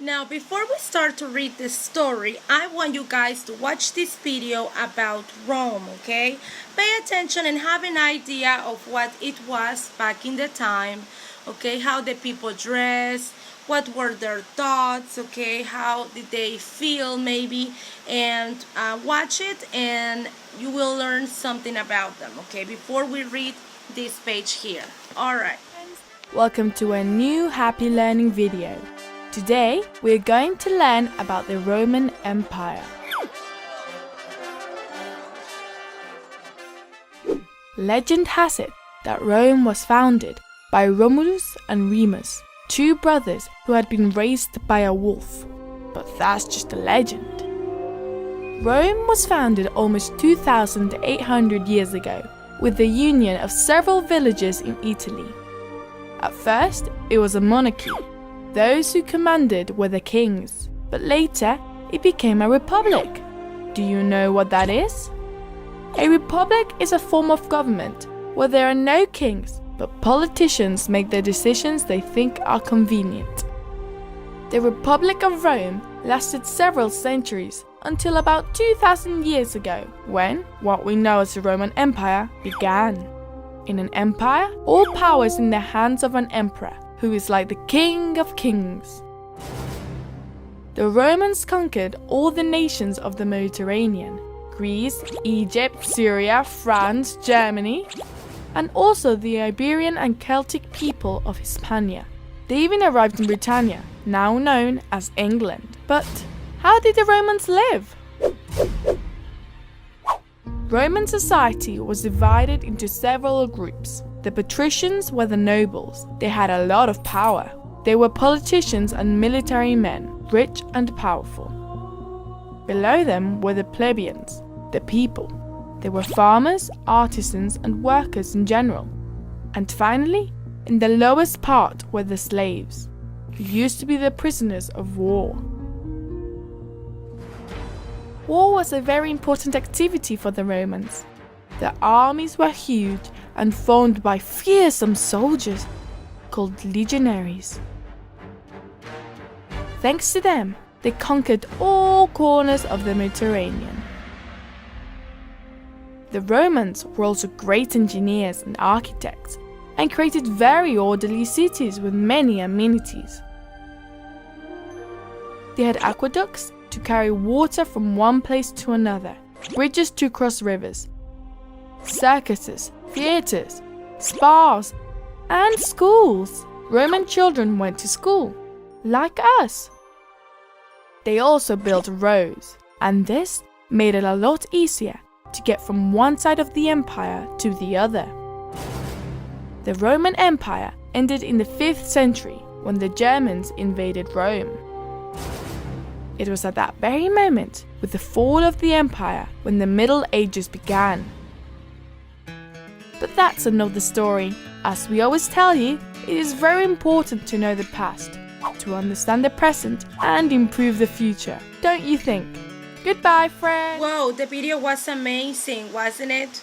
Now, before we start to read this story, I want you guys to watch this video about Rome, okay? Pay attention and have an idea of what it was back in the time, okay? How the people dressed, what were their thoughts, okay? How did they feel, maybe? And watch it and you will learn something about them, okay? Before we read this page here. All right. Welcome to a new Happy Learning video. Today, we're going to learn about the Roman Empire. Legend has it that Rome was founded by Romulus and Remus, two brothers who had been raised by a wolf. But that's just a legend. Rome was founded almost 2,800 years ago with the union of several villages in Italy. At first, it was a monarchy. Those who commanded were the kings, but later it became a republic. Do you know what that is? A republic is a form of government where there are no kings, but politicians make the decisions they think are convenient. The Republic of Rome lasted several centuries until about 2,000 years ago, when what we know as the Roman Empire began. In an empire, all power is in the hands of an emperor, who is like the king of kings. The Romans conquered all the nations of the Mediterranean: Greece, Egypt, Syria, France, Germany, and also the Iberian and Celtic people of Hispania. They even arrived in Britannia, now known as England. But how did the Romans live? Roman society was divided into several groups. The patricians were the nobles. They had a lot of power. They were politicians and military men, rich and powerful. Below them were the plebeians, the people. They were farmers, artisans, and workers in general. And finally, in the lowest part were the slaves, who used to be the prisoners of war. War was a very important activity for the Romans. Their armies were huge and formed by fearsome soldiers called legionaries. Thanks to them, they conquered all corners of the Mediterranean. The Romans were also great engineers and architects and created very orderly cities with many amenities. They had aqueducts to carry water from one place to another, bridges to cross rivers, circuses, theatres, spas, and schools. Roman children went to school, like us. They also built roads, and this made it a lot easier to get from one side of the empire to the other. The Roman Empire ended in the 5th century when the Germans invaded Rome. It was at that very moment, with the fall of the empire, when the Middle Ages began. But that's another story. As we always tell you, it is very important to know the past, to understand the present and improve the future. Don't you think? Goodbye, friends! Whoa, the video was amazing, wasn't it?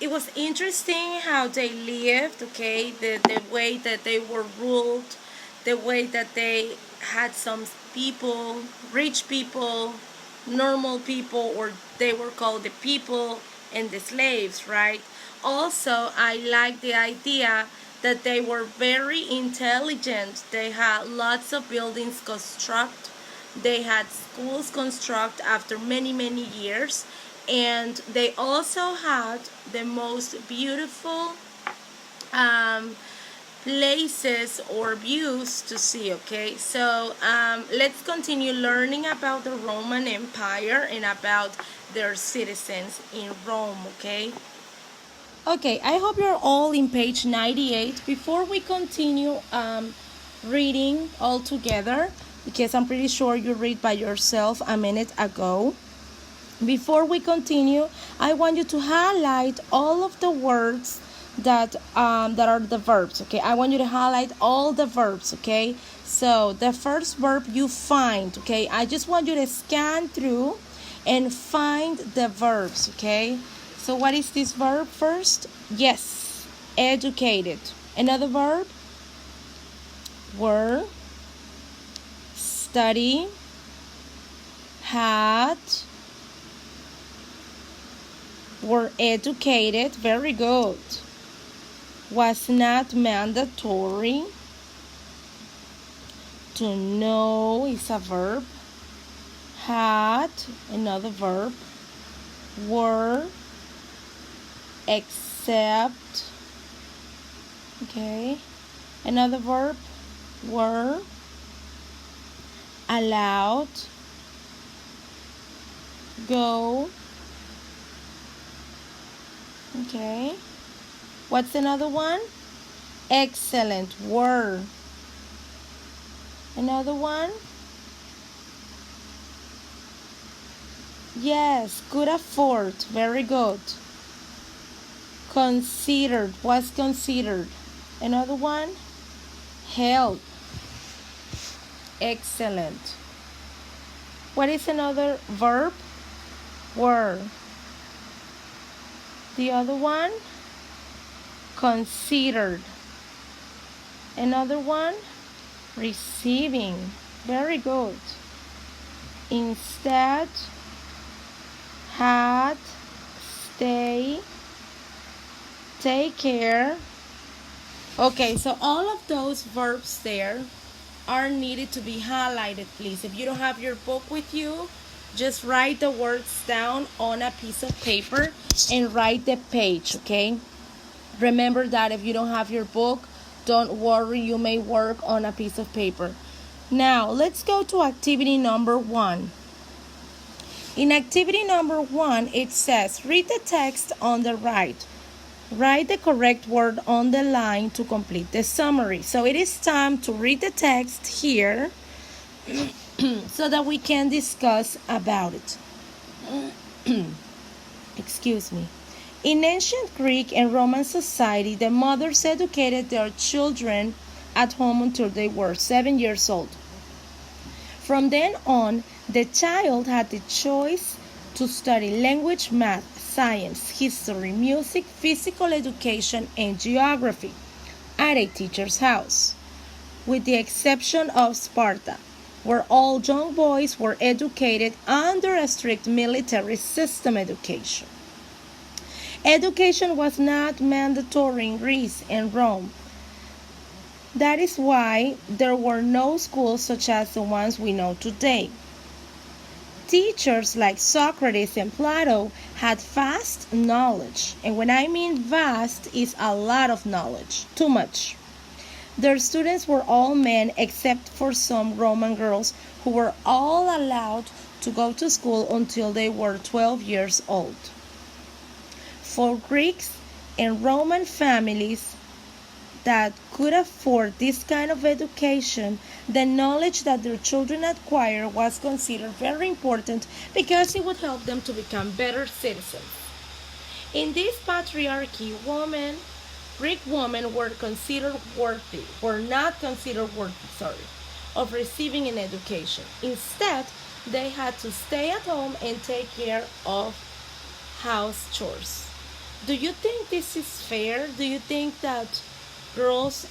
It was interesting how they lived, okay? The way that they were ruled, the way that they had some people, rich people, normal people, or they were called the people, and the slaves, right? Also, I like the idea that they were very intelligent. They had lots of buildings construct. They had schools construct after many, many years. And they also had the most beautiful places or views to see, okay? So let's continue learning about the Roman Empire and about their citizens in Rome, okay? Okay, I hope you're all in page 98. Before we continue reading all together, because I'm pretty sure you read by yourself a minute ago, before we continue, I want you to highlight all of the words that are the verbs, okay? I want you to highlight all the verbs, okay? So the first verb, you find, okay? I just want you to scan through and find the verbs, okay? So what is this verb first? Yes, educated. Another verb? Were study, had, were educated, very good, was not mandatory, to know is a verb, had, another verb, were, except, okay, another verb, were, allowed, go, okay, what's another one? Excellent, were, another one? Yes, could afford, very good. Considered, was considered, another one? Help, excellent. What is another verb? Were. The other one? Considered. Another one? Receiving. Very good. Instead, had, stay, take care. Okay, so all of those verbs there are needed to be highlighted, please. If you don't have your book with you, just write the words down on a piece of paper and write the page, okay? Remember that if you don't have your book, don't worry, you may work on a piece of paper. Now, let's go to activity number 1. In activity number 1, it says, read the text on the right. Write the correct word on the line to complete the summary. So it is time to read the text here so that we can discuss about it. Excuse me. In ancient Greek and Roman society, the mothers educated their children at home until they were 7 years old. From then on, the child had the choice to study language, math, science, history, music, physical education, and geography at a teacher's house, with the exception of Sparta, where all young boys were educated under a strict military system education. Education was not mandatory in Greece and Rome. That is why there were no schools such as the ones we know today. Teachers like Socrates and Plato had vast knowledge, and when I mean vast, is a lot of knowledge, too much. Their students were all men except for some Roman girls who were all allowed to go to school until they were 12 years old. For Greeks and Roman families that could afford this kind of education, the knowledge that their children acquire was considered very important because it would help them to become better citizens. In this patriarchy, Greek women were not considered worthy of receiving an education. Instead, they had to stay at home and take care of house chores. Do you think this is fair? Do you think that girls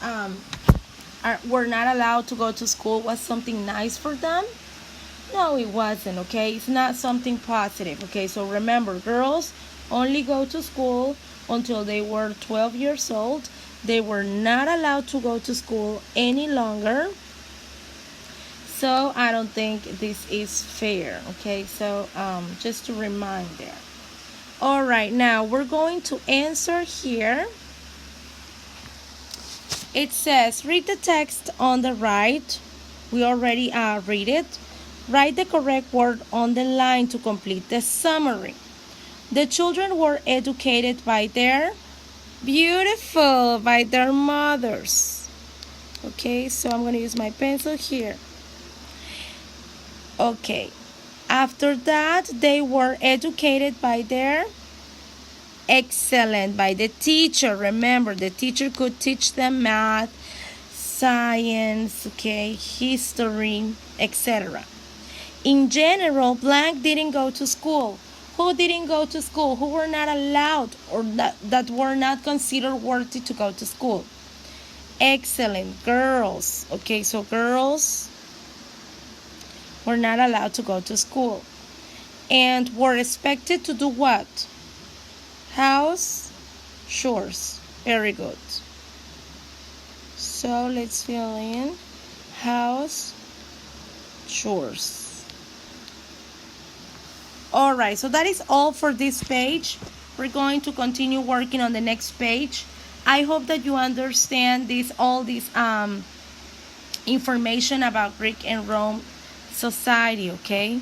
were not allowed to go to school was something nice for them? No, it wasn't, okay? It's not something positive, okay? So remember, girls only go to school until they were 12 years old. They were not allowed to go to school any longer. So I don't think this is fair, okay? So just to remind there. All right, now we're going to answer here. It says, read the text on the right. We already read it. Write the correct word on the line to complete the summary. The children were educated by their mothers. Okay, so I'm going to use my pencil here. Okay, after that, they were educated by their excellent, by the teacher. Remember, the teacher could teach them math, science, okay, history, etc. In general, blank didn't go to school. Who didn't go to school? Who were not allowed or that were not considered worthy to go to school? Excellent, girls. Okay, so girls were not allowed to go to school, and were expected to do what? House chores. Very good. So let's fill in house chores. Alright, so that is all for this page. We're going to continue working on the next page. I hope that you understand all this information about Greek and Rome society, okay?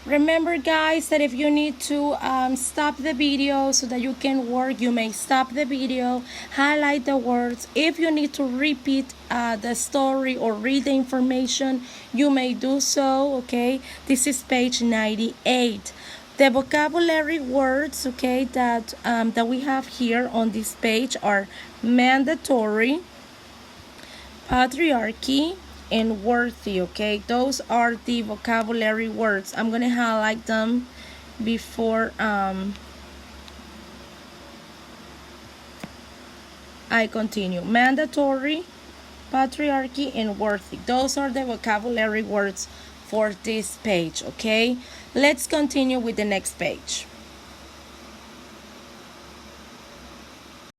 Remember, guys, that if you need to stop the video so that you can work, you may stop the video, highlight the words. If you need to repeat the story or read the information, you may do so, okay? This is page 98. The vocabulary words, okay, that we have here on this page are mandatory, patriarchy, and worthy, okay? Those are the vocabulary words. I'm gonna highlight them before I continue. Mandatory, patriarchy, and worthy. Those are the vocabulary words for this page, okay? Let's continue with the next page.